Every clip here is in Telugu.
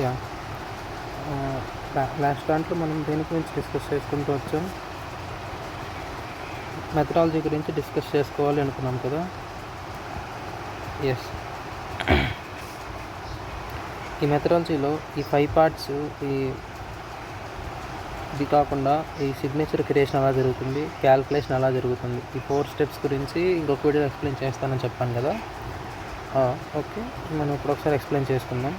యా లాస్ట్ దాంట్లో మనం దేని గురించి డిస్కస్ చేసుకుంటూ వచ్చాం, మెథడాలజీ గురించి డిస్కస్ చేసుకోవాలి అనుకున్నాం కదా. ఎస్, ఈ మెథడాలజీలో ఈ 5 పార్ట్స్, ఇది కాకుండా ఈ సిగ్నేచర్ క్రియేషన్ ఎలా జరుగుతుంది, క్యాల్కులేషన్ ఎలా జరుగుతుంది, ఈ 4 స్టెప్స్ గురించి ఇంకొక వీడియో ఎక్స్ప్లెయిన్ చేస్తానని చెప్పాను కదా. ఓకే, మనం ఇప్పుడు ఒకసారి ఎక్స్ప్లెయిన్ చేసుకుందాం.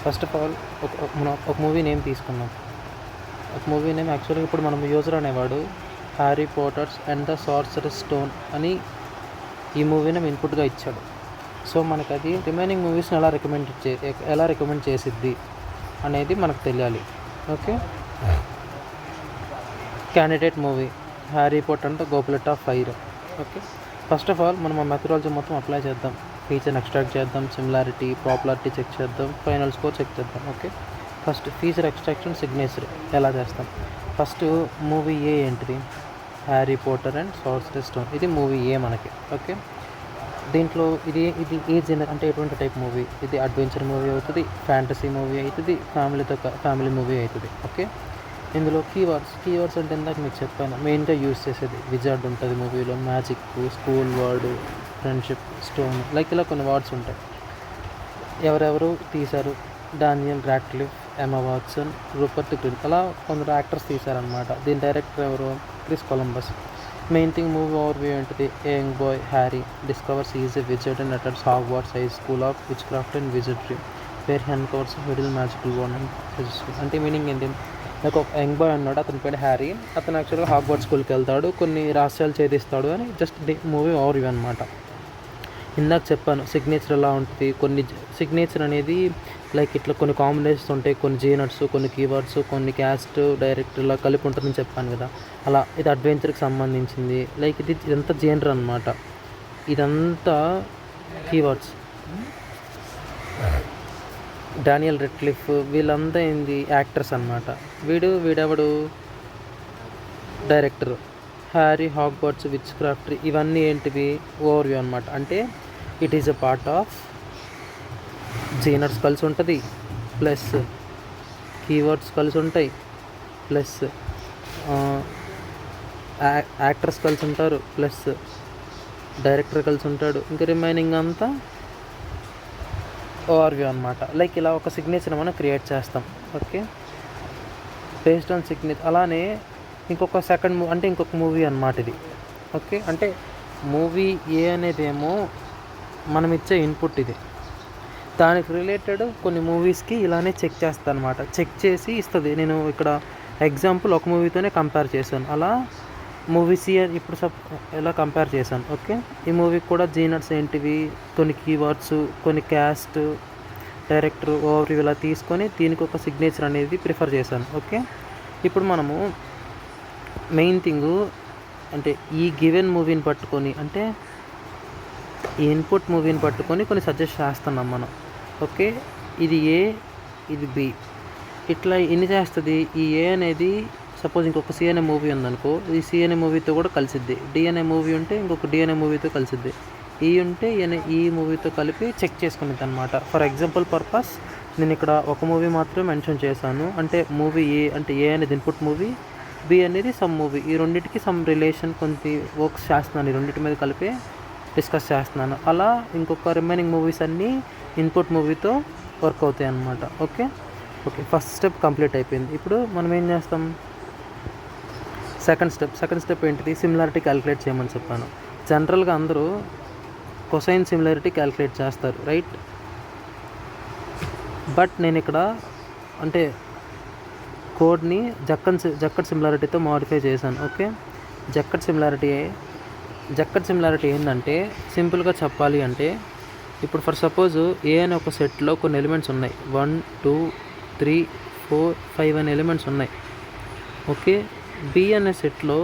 ఫస్ట్ ఆఫ్ ఆల్ మనం ఒక మూవీ నేమ్ తీసుకున్నాం. ఒక మూవీ నేమ్ యాక్చువల్గా ఇప్పుడు మనం యూజర్ అనేవాడు Harry Potters and the Sorcerer's Stone అని ఈ మూవీని ఇన్పుట్గా ఇచ్చాడు. సో మనకు అది రిమైనింగ్ మూవీస్ని ఎలా రికమెండ్ చేసిద్ది అనేది మనకు తెలియాలి. Okay, candidate movie Harry Potter and the goblet of fire. Okay, first of all మనం ఆ మెథడాలజీ మొత్తం అప్లై చేద్దాం. ఫీచర్ని ఎక్స్ట్రాక్ట్ చేద్దాం, సిమిలారిటీ, పాపులారిటీ చెక్ చేద్దాం, ఫైనల్ స్కోర్ చెక్ చేద్దాం. Okay, first feature extraction, signature ఎలా చేస్తాం. ఫస్ట్ మూవీ ఏ ఏంటిది, హ్యారీ పాటర్ అండ్ సార్సరర్స్ స్టోన్. ఇది మూవీ ఏ మనకి. ఓకే, దీంట్లో ఇది ఏ జనర్ అంటే ఎటువంటి టైప్ మూవీ, ఇది అడ్వెంచర్ మూవీ అవుతుంది, ఫ్యాంటసీ మూవీ అవుతుంది, ఫ్యామిలీ మూవీ అవుతుంది. ఓకే, ఇందులో కీవర్డ్స్ అంటే ఇందాక మీకు చెప్పాను, మెయిన్గా యూజ్ చేసేది విజార్డ్ ఉంటుంది మూవీలో, magic, school word, friendship, stone, like ఇలా కొన్ని వర్డ్స్ ఉంటాయి. ఎవరెవరు తీశారు, Daniel Radcliffe, Emma Watson, Rupert Grint, అలా కొందరు యాక్టర్స్ తీశారనమాట. దీని డైరెక్టర్ ఎవరు, Chris Columbus. Main thing movie overview ఏంటిది, a young boy Harry discovers is a wizard and attends Hogwarts high school of witchcraft and wizardry where he uncovers middle magical one and అంటే మీనింగ్ ఏంటి, నాకు ఒక యంగ్ బాయ్ ఉన్నాడు, అతని పేరు హ్యారీ, అతను యాక్చువల్గా హాగ్వార్ట్స్ స్కూల్కి వెళ్తాడు, కొన్ని రహస్యాలు ఛేదిస్తాడు అని జస్ట్ మూవీ ఓవర్వ్యూ అనమాట. ఇందాక చెప్పాను సిగ్నేచర్ ఎలా ఉంటుంది, కొన్ని సిగ్నేచర్ అనేది లైక్ ఇట్లా కొన్ని కాంబినేషన్స్ ఉంటాయి, కొన్ని జీనర్స్, కొన్ని కీవర్డ్స్, కొన్ని క్యాస్ట్ డైరెక్ట్ ఇలా కలిపి ఉంటుందని చెప్పాను కదా. అలా ఇది అడ్వెంచర్కి సంబంధించింది, లైక్ ఇదంతా జీనర్ అనమాట, ఇదంతా కీవర్డ్స్. డానియల్ రాడ్క్లిఫ్ వీళ్ళంతా ఏంది యాక్టర్స్ అనమాట. వీడెవడు director. Harry, Hogwarts, witchcraft, ఇవన్నీ ఏంటివి ఓవర్వ్యూ అనమాట. అంటే it is a part of genres కలిసి ఉంటుంది, ప్లస్ కీవర్డ్స్ కలిసి ఉంటాయి, ప్లస్ యాక్టర్స్ కలిసి ఉంటారు, ప్లస్ డైరెక్టర్ కలిసి ఉంటాడు, ఇంకా రిమైనింగ్ అంతా ఓవర్వ్యూ అనమాట. లైక్ ఇలా ఒక సిగ్నేచర్ మనం క్రియేట్ చేస్తాం. Okay, based on signature. అలానే ఇంకొక మూవీ అనమాట ఇది. ఓకే, అంటే మూవీ ఏ అనేదేమో మనం ఇచ్చే ఇన్పుట్ ఇది, దానికి రిలేటెడ్ కొన్ని మూవీస్కి ఇలానే చెక్ చేస్తాను అనమాట. చెక్ చేసి ఇస్తుంది. నేను ఇక్కడ ఎగ్జాంపుల్ ఒక మూవీతోనే కంపేర్ చేశాను. అలా మూవీస్ ఇప్పుడు ఎలా కంపేర్ చేశాను. ఓకే, ఈ మూవీకి కూడా జీనర్స్ ఏంటివి, కొన్ని కీవర్డ్స్, కొన్ని క్యాస్ట్, డైరెక్టర్, ఓవర్వ్యూ ఇలా తీసుకొని దీనికి ఒక సిగ్నేచర్ అనేది ప్రిఫర్ చేశాను. ఓకే, ఇప్పుడు మనము మెయిన్ థింగ్ అంటే ఈ గివెన్ మూవీని పట్టుకొని, అంటే ఈ ఇన్పుట్ మూవీని పట్టుకొని కొన్ని సజెస్ట్ చేస్తున్నాం మనం. ఓకే, ఇది ఏ, ఇది బి, ఇట్లా ఎన్ని చేస్తుంది. ఈ ఏ అనేది సపోజ్ ఇంకొక సి అనే మూవీ ఉందనుకో, ఈ సి అనే మూవీతో కూడా కలిసిద్ది. డి అనే మూవీ ఉంటే ఇంకొక డి అనే మూవీతో కలిసిద్ది. ఈ ఉంటే ఈ మూవీతో కలిపి చెక్ చేసుకునేది అనమాట. ఫర్ ఎగ్జాంపుల్ పర్పస్ నేను ఇక్కడ ఒక మూవీ మాత్రమే మెన్షన్ చేశాను. అంటే మూవీ ఏ అంటే ఏ అనేది ఇన్పుట్ మూవీ, బి అనేది సమ్ మూవీ. ఈ రెండింటికి సమ్ రిలేషన్ కొంత వర్క్స్ చేస్తున్నాను, ఈ రెండింటి మీద కలిపి డిస్కస్ చేస్తున్నాను. అలా ఇంకొక రిమైనింగ్ మూవీస్ అన్నీ ఇన్పుట్ మూవీతో వర్క్ అవుతాయి అన్నమాట. ఓకే, ఫస్ట్ స్టెప్ కంప్లీట్ అయిపోయింది. ఇప్పుడు మనం ఏం చేస్తాం, సెకండ్ స్టెప్ ఏంటిది, సిమిలారిటీ క్యాలిక్యులేట్ చేయమని చెప్పాను. జనరల్గా అందరూ కొసైన్ సిమిలారిటీ క్యాలిక్యులేట్ చేస్తారు, రైట్? బట్ నేను ఇక్కడ అంటే కోడ్ని జక్కట్ సిమిలారిటీతో మోడిఫై చేశాను. ఓకే, జక్కట్ సిమిలారిటీ ఏంటంటే సింపుల్గా చెప్పాలి అంటే, ఇప్పుడు ఫర్ సపోజ్ ఏ అనే ఒక సెట్లో కొన్ని ఎలిమెంట్స్ ఉన్నాయి, 1 2 3 4 5 అనే ఎలిమెంట్స్ ఉన్నాయి. ఓకే, బి అనే సెట్లో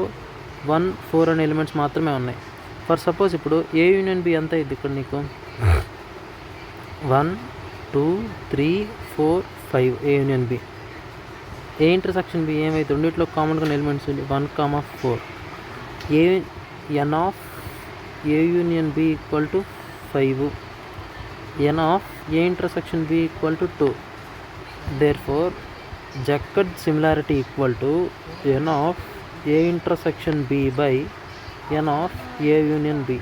1 4 అనే ఎలిమెంట్స్ మాత్రమే ఉన్నాయి. ఫర్ సపోజ్ ఇప్పుడు ఏ యూనియన్ బి ఎంత అయింది ఇక్కడ నీకు, 1 2 3 4 5 A union B. A intersection B ఏమైతే రెండిట్లో కామన్గా ఎలిమెంట్స్ ఉంది 1 4. A N of A union B equal to 5, N of A intersection B equal to 2. Therefore Jaccard similarity equal to N of A intersection B by N of A union B.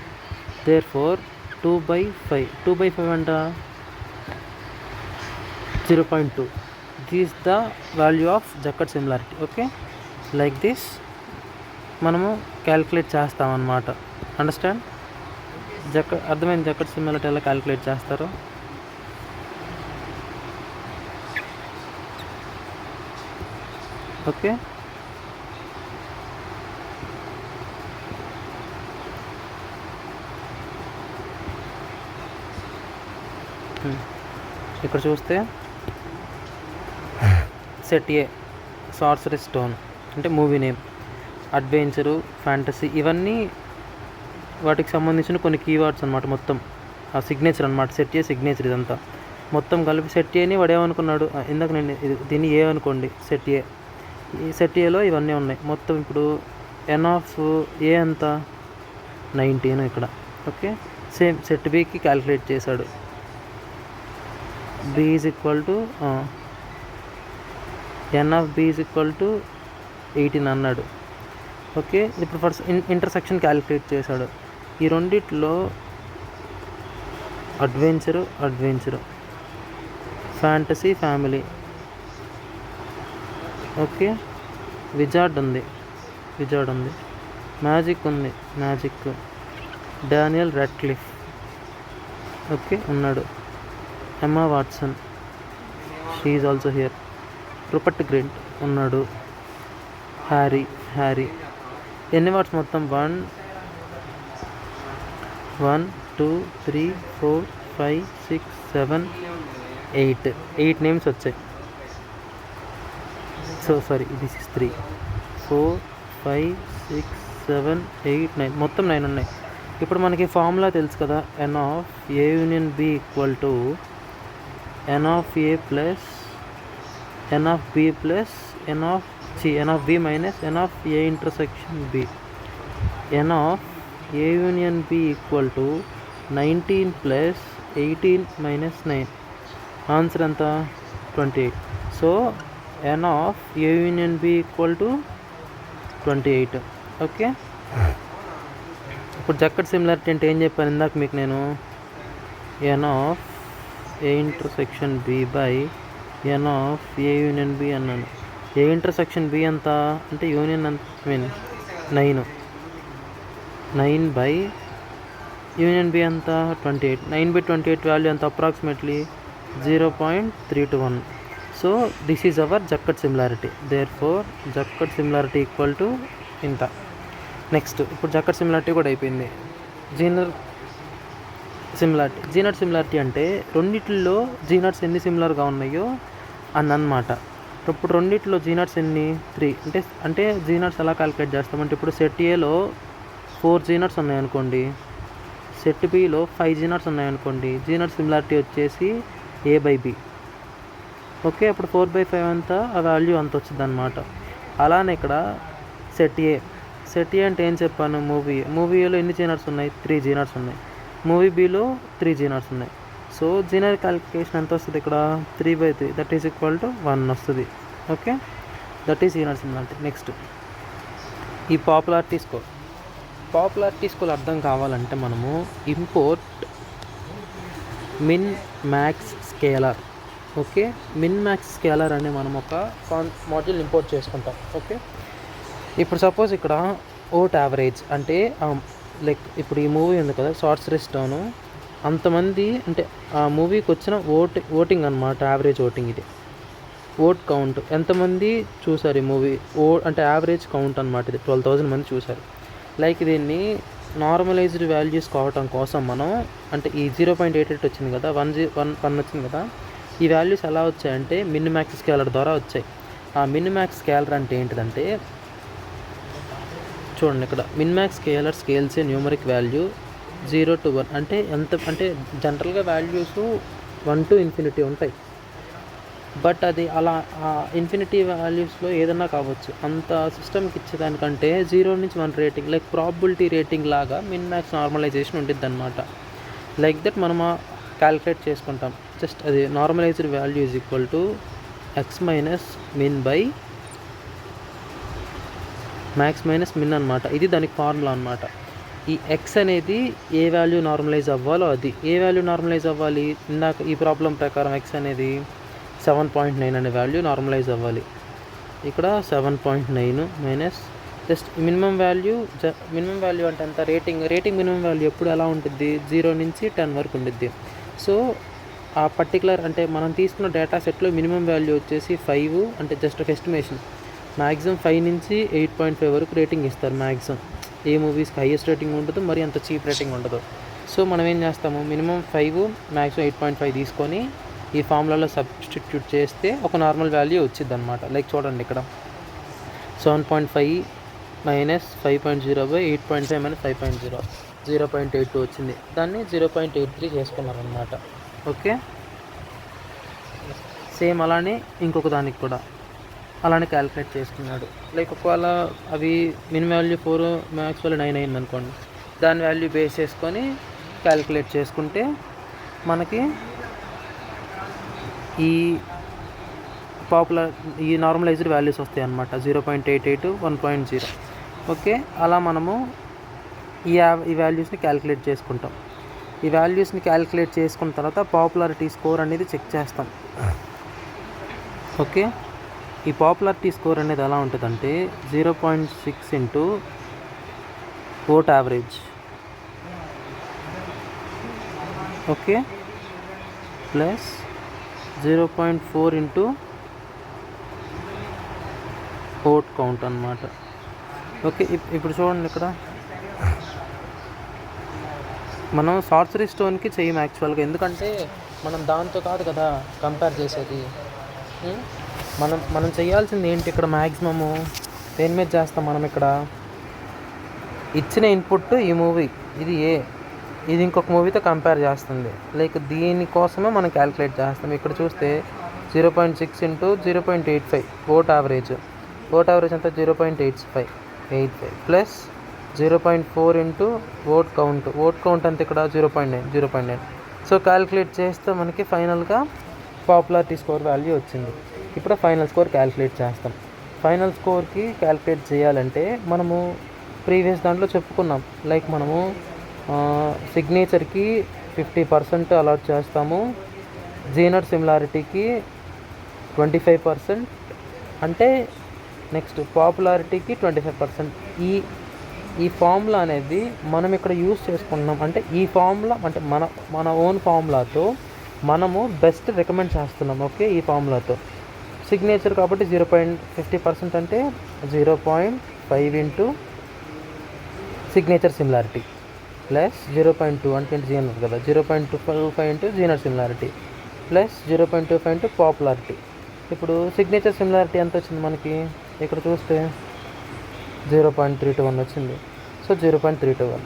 Therefore 2/5. 2/5 అంట 0.2. This is the value of Jaccard similarity. Okay, like this మనము క్యాలిక్యులేట్ చేస్తామన్నమాట. అండర్స్టాండ్? అర్థమైంది జక్కడ్ సిమిలారిటీ ఎలా క్యాలిక్యులేట్ చేస్తారో. ఓకే, ఇక్కడ చూస్తే సెట్ ఏ సార్సరీ స్టోన్ అంటే మూవీ నేమ్, అడ్వెంచరు, ఫ్యాంటసీ ఇవన్నీ వాటికి సంబంధించిన కొన్ని కీవర్డ్స్ అనమాట. మొత్తం ఆ సిగ్నేచర్ అనమాట. సెట్ ఏ సిగ్నేచర్ ఇదంతా మొత్తం కలిపి సెట్ ఏని వాడు ఏమనుకున్నాడు, ఇందాక నేను దీన్ని ఏ అనుకోండి, సెట్ ఏ. ఈ సెట్ ఏలో ఇవన్నీ ఉన్నాయి మొత్తం. ఇప్పుడు ఎన్ ఆఫ్ ఏ ఎంత 19 ఇక్కడ. ఓకే, సేమ్ సెట్ బికి క్యాలిక్యులేట్ చేశాడు. B is equal to N of B is equal to 18 అన్నాడు. ఓకే, ఇప్పుడు ఫస్ట్ ఇంటర్సెక్షన్ క్యాలిక్యులేట్ చేశాడు. ఈ రెండిట్లో adventure, fantasy, family. Okay, wizard ఉంది, మ్యాజిక్ ఉంది, డానియల్ రాడ్క్లిఫ్ ఓకే ఉన్నాడు. Emma Watson, she is also here. Rupert Grint ఉన్నాడు. హ్యారీ. ఎన్ని వర్డ్స్ మొత్తం? 1 2 3 4 5 6 7 8 నేమ్స్ వచ్చాయి. సో సారీ, దిస్ ఇస్ 3 4 5 6 7 8 9 మొత్తం 9 ఉన్నాయి. ఇప్పుడు మనకి ఫార్ములా తెలుసు కదా, N of A union B equal to N of A plus N of B plus N of B minus N of A intersection B. N of A union B equal to 19 plus 18 minus 9. Answer ఎంత? 28. So N of A union B equal to 28. Okay, ఇప్పుడు జక్కడ్ సిమిలారిటీ అంటే ఏం చెప్పాను ఇందాక మీకు నేను? N of A intersection B by N of A union B అన్నాను. ఏ ఇంటర్సెక్షన్ బి ఎంత అంటే యూనియన్ ఎంత, 9 బై యూనియన్ బి ఎంత 28. 9/28 వాల్యూ ఎంత? Approximately 0.321. So this is our Jaccard similarity. Therefore Jaccard similarity equal to ఇంత. నెక్స్ట్ ఇప్పుడు జక్కడ్ సిమిలారిటీ కూడా అయిపోయింది. జీనర్ సిమిలారిటీ అంటే రెండిట్లో జీనట్స్ ఎన్ని సిమిలర్గా ఉన్నాయో అన్నమాట. ఇప్పుడు రెండిట్లో జీనట్స్ ఎన్ని? 3. అంటే జీనట్స్ ఎలా క్యాలిక్యులేట్ చేస్తామంటే, ఇప్పుడు సెట్ ఏలో 4 జీనట్స్ ఉన్నాయనుకోండి, సెట్ బిలో 5 జీనట్స్ ఉన్నాయనుకోండి, జీనట్ సిమిలారిటీ వచ్చేసి A/B. ఓకే, అప్పుడు 4/5 అంతా ఆ వాల్యూ అంత వచ్చింది అనమాట. అలానే ఇక్కడ సెట్ ఏ అంటే ఏం చెప్పాను? మూవీలో ఎన్ని జీనట్స్ ఉన్నాయి? 3 జీనట్స్ ఉన్నాయి. మూవీ బిలో 3 జీనట్స్ ఉన్నాయి. సో జీనర్ క్యాలిక్యులేషన్ ఎంత వస్తుంది ఇక్కడ? 3/3 దట్ ఈజ్ ఈక్వల్ టు 1 వస్తుంది. Okay, that is genre similarity. Next ఈ పాపులారిటీ స్కోర్ అర్థం కావాలంటే మనము import min max scaler. Okay, min max scaler అని మనం ఒక మాడ్యూల్ ఇంపోర్ట్ చేసుకుంటాం. ఓకే, ఇప్పుడు సపోజ్ ఇక్కడ ఓట్ యావరేజ్ అంటే లైక్ ఇప్పుడు ఈ మూవీ ఉంది కదా, సార్సరీ స్టోన్, అంతమంది అంటే ఆ మూవీకి వచ్చిన ఓటింగ్ అనమాట, యావరేజ్ ఓటింగ్. ఇది ఓట్ కౌంట్, ఎంతమంది చూసారు ఈ మూవీ అంటే యావరేజ్ కౌంట్ అనమాట. ఇది 12,000 మంది చూసారు. లైక్ దీన్ని నార్మలైజ్డ్ వాల్యూస్ కావటం కోసం మనం అంటే ఈ 0.88 వచ్చింది కదా, 1 వచ్చింది కదా, ఈ వాల్యూస్ ఎలా వచ్చాయంటే మిన్ మ్యాక్స్ స్కేలర్ ద్వారా వచ్చాయి. ఆ మిన్ మ్యాక్స్ స్కేలర్ అంటే ఏంటిదంటే చూడండి, ఇక్కడ min max scales numeric value 0 to 1 అంటే ఎంత అంటే జనరల్గా వాల్యూస్ 1 to infinity ఉంటాయి. బట్ అది అలా ఇన్ఫినిటీ వాల్యూస్లో ఏదన్నా కావచ్చు. అంత సిస్టమ్కి ఇచ్చేదానికంటే 0-1 రేటింగ్ లైక్ ప్రాబబిలిటీ రేటింగ్ లాగా మిన్ మ్యాక్స్ నార్మలైజేషన్ ఉండిద్ది అనమాట. లైక్ దట్ మనం క్యాలిక్యులేట్ చేసుకుంటాం. జస్ట్ అది normalised value is equal to X minus min by max minus min అనమాట. ఇది దానికి ఫార్ములా అనమాట. ఈ ఎక్స్ అనేది ఏ వాల్యూ నార్మలైజ్ అవ్వాలో అది. ఏ వాల్యూ నార్మలైజ్ అవ్వాలి? ఇందాక ఈ ప్రాబ్లం ప్రకారం ఎక్స్ అనేది 7.9 అనే వాల్యూ నార్మలైజ్ అవ్వాలి. ఇక్కడ 7.9 minus just minimum value. Minimum value అంటే ఎంత? రేటింగ్ మినిమం వాల్యూ ఎప్పుడు ఎలా ఉంటుంది? 0-10 వరకు ఉండిద్ది. సో ఆ పర్టికులర్ అంటే మనం తీసుకున్న డేటా సెట్లో మినిమం వాల్యూ వచ్చేసి 5. అంటే జస్ట్ ఒక ఎస్టిమేషన్. మ్యాక్సిమం 5 నుంచి 8.5 వరకు రేటింగ్ ఇస్తారు మ్యాక్సిమం. ఏ మూవీస్కి హైయెస్ట్ రేటింగ్ ఉండదు, మరి అంత చీప్ రేటింగ్ ఉండదు. సో మనం ఏం చేస్తాము, మినిమం 5 మ్యాక్సిమం 8.5 తీసుకొని ఈ ఫార్ములాలో సబ్స్టిట్యూట్ చేస్తే ఒక నార్మల్ వాల్యూ వచ్చింది అనమాట. లైక్ చూడండి ఇక్కడ 7.5 మైనస్ 5.0 బై 8.5 మైనస్ 5.0 0.82 వచ్చింది. దాన్ని 0.83 చేసుకున్నారనమాట. ఓకే, సేమ్ అలానే ఇంకొక దానికి కూడా అలానే క్యాలిక్యులేట్ చేసుకున్నాడు. లైక్ ఒకవేళ అవి మినిమం వాల్యూ 4 మ్యాక్స్ వాల్యూ 9 అయింది అనుకోండి, దాని వాల్యూ బేస్ చేసుకొని క్యాలిక్యులేట్ చేసుకుంటే మనకి ఈ నార్మలైజ్డ్ వాల్యూస్ వస్తాయి అన్నమాట. 0.88 1.0. ఓకే, అలా మనము ఈ వాల్యూస్ని క్యాలిక్యులేట్ చేసుకుంటాం. ఈ వాల్యూస్ని క్యాలిక్యులేట్ చేసుకున్న తర్వాత పాపులారిటీ స్కోర్ అనేది చెక్ చేస్తాం. ఓకే, ఈ పాపులారిటీ స్కోర్ అనేది ఎలా ఉంటుందంటే 0.6 into vote average. Okay, plus 0.4 into vote count అన్నమాట. ఓకే, ఇప్పుడు చూడండి ఇక్కడ మనం సార్సరీ స్టోన్కి చెయ్యం యాక్చువల్గా. ఎందుకంటే మనం దాంతో కాదు కదా కంపేర్ చేసేది. మనం చేయాల్సింది ఏంటి ఇక్కడ? మ్యాక్సిమము దేని మీద చేస్తాం మనం? ఇక్కడ ఇచ్చిన ఇన్పుట్ ఈ మూవీ, ఇది ఇది ఇంకొక మూవీతో కంపేర్ చేస్తుంది. లైక్ దీనికోసమే మనం క్యాలిక్యులేట్ చేస్తాం. ఇక్కడ చూస్తే 0.6 ఇంటూ 0.85 ఓట్ యావరేజ్ అంతా 0.85 ప్లస్ 0.4 ఇంటూ ఓట్ కౌంట్ అంతా ఇక్కడ 0.9. సో క్యాలిక్యులేట్ చేస్తే మనకి ఫైనల్గా పాపులారిటీ స్కోర్ వాల్యూ వచ్చింది. ఇప్పుడు ఫైనల్ స్కోర్ క్యాలిక్యులేట్ చేస్తాం. ఫైనల్ స్కోర్కి క్యాలిక్యులేట్ చేయాలంటే మనము ప్రీవియస్ దాంట్లో చెప్పుకున్నాం. లైక్ మనము సిగ్నేచర్కి 50% అలాట్ చేస్తాము, జీనర్ సిమిలారిటీకి 25%, అంటే నెక్స్ట్ పాపులారిటీకి 25%. ఈ ఫార్ములా అనేది మనం ఇక్కడ యూస్ చేసుకుంటున్నాం. అంటే ఈ ఫార్ములా అంటే మన ఓన్ ఫార్ములాతో మనము బెస్ట్ రికమెండ్ చేస్తున్నాం. ఓకే, ఈ ఫార్ములాతో సిగ్నేచర్ కాబట్టి 0.50% అంటే 0.5 ఇంటూ సిగ్నేచర్ సిమిలారిటీ ప్లస్ 0.2 అంటే జీనర్ కదా, 0.25 into Zener similarity plus 0.25 into popularity. ఇప్పుడు సిగ్నేచర్ సిమిలారిటీ ఎంత వచ్చింది మనకి? ఇక్కడ చూస్తే 0.321 వచ్చింది. సో 0.321.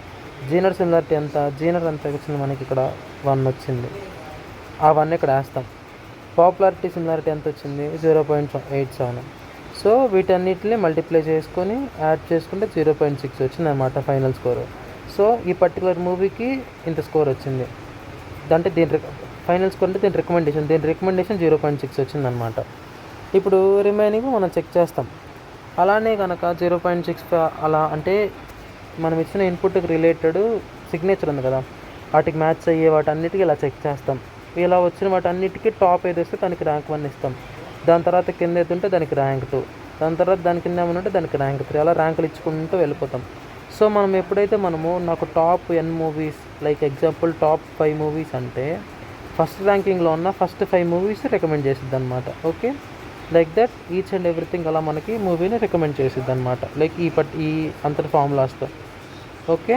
జీనర్ సిమిలారిటీ ఎంత? జీనర్ ఎంత వచ్చింది మనకి? ఇక్కడ 1 వచ్చింది. ఆ 1 ఇక్కడ వేస్తాం. పాపులారిటీ సిమిలారిటీ ఎంత వచ్చింది? 0.87. సో వీటన్నిటిని మల్టిప్లై చేసుకొని యాడ్ చేసుకుంటే 0.6 వచ్చింది అన్నమాట ఫైనల్ స్కోర్. సో ఈ పర్టికులర్ మూవీకి ఇంత స్కోర్ వచ్చింది. అంటే దీని ఫైనల్ స్కోర్ అంటే దీని రికమెండేషన్ 0.6 వచ్చిందనమాట. ఇప్పుడు రిమైనింగ్ మనం చెక్ చేస్తాం. అలానే కనుక 0.6 అలా అంటే మనం ఇచ్చిన ఇన్పుట్కి రిలేటెడ్ సిగ్నేచర్ ఉంది కదా, వాటికి మ్యాచ్ అయ్యే వాటన్నిటికీ ఇలా చెక్ చేస్తాం. ఇలా వచ్చిన వాటన్నిటికీ టాప్ ఏది వస్తే దానికి ర్యాంక్ 1 ఇస్తాం. దాని తర్వాత కింద ఏది ఉంటే దానికి ర్యాంక్ 2, దాని తర్వాత దాని కింద ఏమైనా ఉంటే దానికి ర్యాంక్ 3, అలా ర్యాంకులు ఇచ్చుకుంటూ వెళ్ళిపోతాం. సో మనం ఎప్పుడైతే నాకు top n movies like example top 5 movies అంటే ఫస్ట్ ర్యాంకింగ్లో ఉన్న ఫస్ట్ 5 మూవీస్ రికమెండ్ చేసిద్ది అనమాట. Okay, like that each and everything అలా మనకి మూవీని రికమెండ్ చేసిద్ది అనమాట. లైక్ ఈ అంతటి ఫార్ములాస్తో. ఓకే.